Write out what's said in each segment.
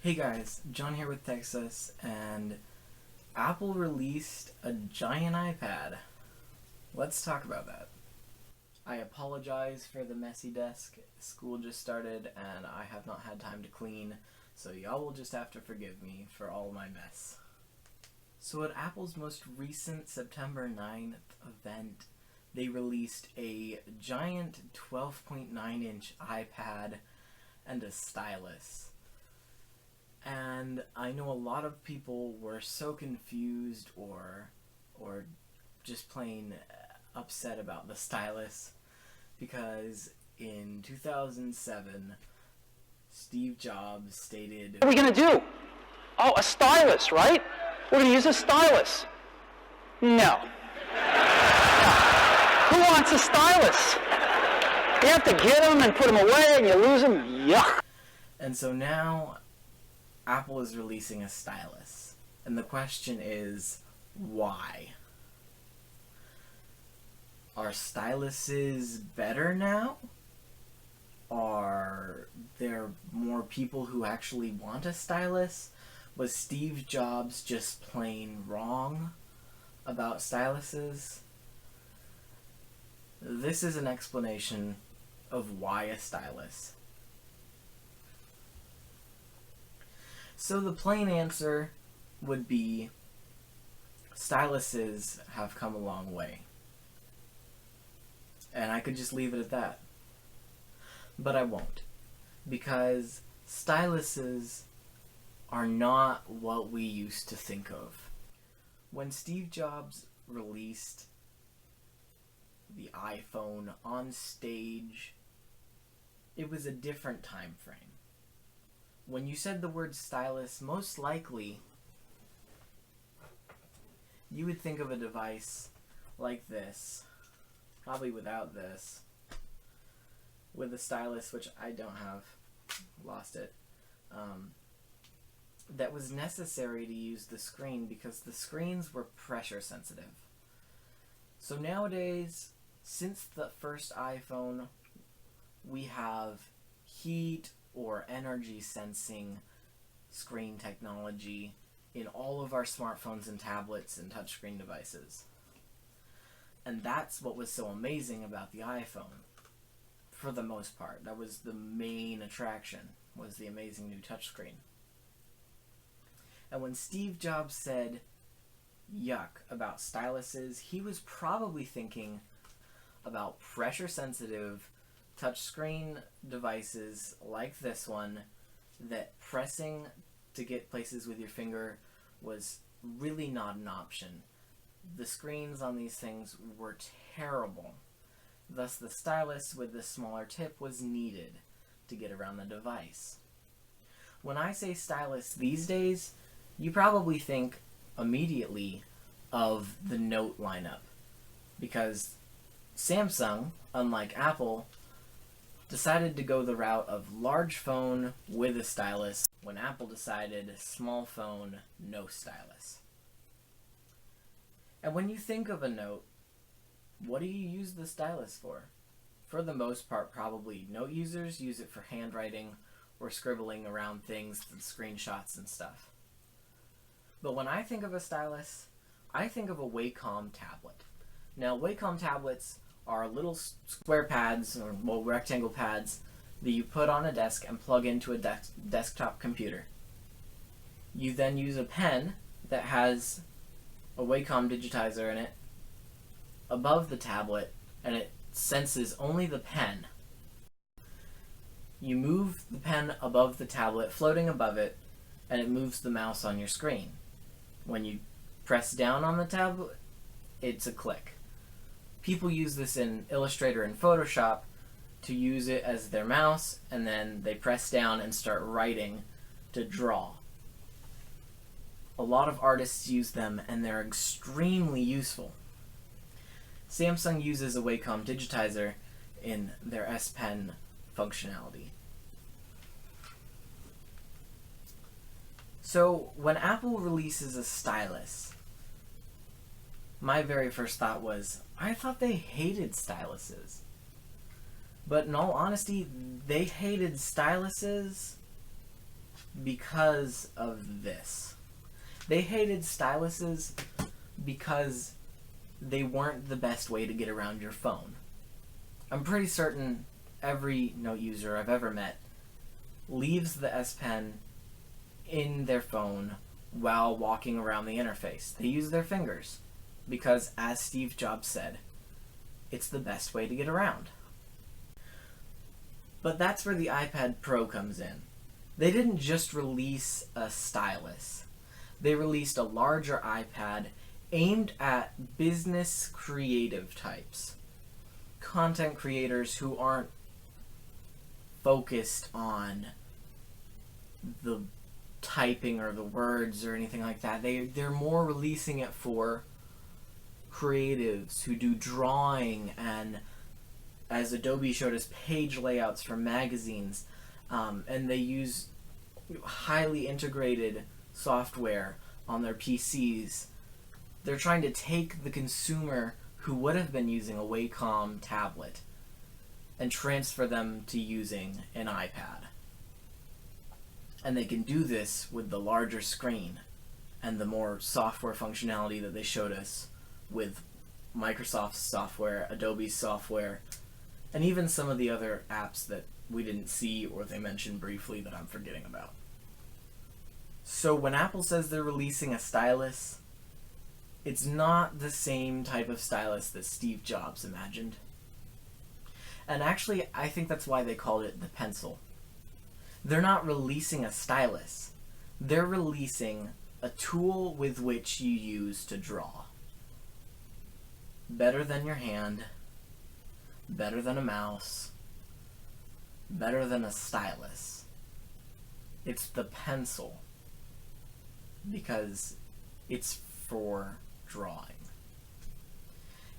Hey guys, John here with Texas, and Apple released a giant iPad. Let's talk about that. I apologize for the messy desk. School just started and I have not had time to clean, so y'all will just have to forgive me for all my mess. So at Apple's most recent September 9th event, they released a giant 12.9-inch iPad and a stylus. And I know a lot of people were so confused or just plain upset about the stylus because in 2007, Steve Jobs stated, What are we going to do? Oh, a stylus, right? We're going to use a stylus. No. Who wants a stylus? You have to get them and put them away and you lose them. Yuck. And so now Apple is releasing a stylus. And the question is, why? Are styluses better now? Are there more people who actually want a stylus? Was Steve Jobs just plain wrong about styluses? This is an explanation of why a stylus. So the plain answer would be styluses have come a long way. And I could just leave it at that. But I won't. Because styluses are not what we used to think of. When Steve Jobs released the iPhone on stage, it was a different time frame. When you said the word stylus, most likely you would think of a device like this, probably without this, with a stylus, which I don't have, lost it, that was necessary to use the screen because the screens were pressure sensitive. So nowadays, since the first iPhone, we have heat or energy sensing screen technology in all of our smartphones and tablets and touchscreen devices. And that's what was so amazing about the iPhone. For the most part, that was the main attraction, was the amazing new touchscreen. And when Steve Jobs said yuck about styluses, he was probably thinking about pressure sensitive touchscreen devices like this one that pressing to get places with your finger was really not an option. The screens on these things were terrible. Thus the stylus with the smaller tip was needed to get around the device. When I say stylus these days, you probably think immediately of the Note lineup, because Samsung, unlike Apple, decided to go the route of large phone with a stylus when Apple decided small phone, no stylus. And when you think of a Note, what do you use the stylus for? For the most part, probably Note users use it for handwriting or scribbling around things, screenshots and stuff. But when I think of a stylus, I think of a Wacom tablet. Now, Wacom tablets are little square pads, or rectangle pads, that you put on a desk and plug into a desktop computer. You then use a pen that has a Wacom digitizer in it above the tablet, and it senses only the pen. You move the pen above the tablet, floating above it, and it moves the mouse on your screen. When you press down on the tablet, it's a click. People use this in Illustrator and Photoshop to use it as their mouse, and then they press down and start writing to draw. A lot of artists use them, and they're extremely useful. Samsung uses a Wacom digitizer in their S Pen functionality. So when Apple releases a stylus, my very first thought was, I thought they hated styluses. But in all honesty, they hated styluses because of this. They hated styluses because they weren't the best way to get around your phone. I'm pretty certain every note user I've ever met leaves the S Pen in their phone while walking around the interface. They use their fingers because, as Steve Jobs said, it's the best way to get around. But that's where the iPad Pro comes in. They didn't just release a stylus. They released a larger iPad aimed at business creative types. Content creators who aren't focused on the typing or the words or anything like that. They're more releasing it for creatives who do drawing and, as Adobe showed us, page layouts for magazines, and they use highly integrated software on their PCs. They're trying to take the consumer who would have been using a Wacom tablet and transfer them to using an iPad. And they can do this with the larger screen and the more software functionality that they showed us with Microsoft's software, Adobe's software, and even some of the other apps that we didn't see or they mentioned briefly that I'm forgetting about. So when Apple says they're releasing a stylus, it's not the same type of stylus that Steve Jobs imagined. And actually, I think that's why they called it the pencil. They're not releasing a stylus. They're releasing a tool with which you use to draw. Better than your hand, better than a mouse, better than a stylus. It's the pencil, because it's for drawing.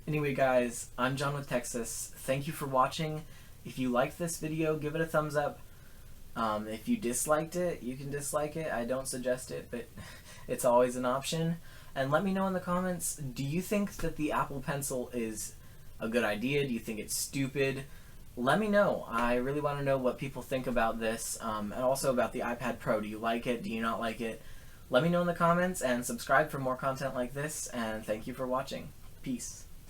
Anyway guys, I'm John with Texas. Thank you for watching. If you liked this video, give it a thumbs up. If you disliked it, you can dislike it. I don't suggest it, but it's always an option. And let me know in the comments, do you think that the Apple Pencil is a good idea? Do you think it's stupid? Let me know. I really want to know what people think about this, and also about the iPad Pro. Do you like it? Do you not like it? Let me know in the comments, and subscribe for more content like this, and thank you for watching. Peace.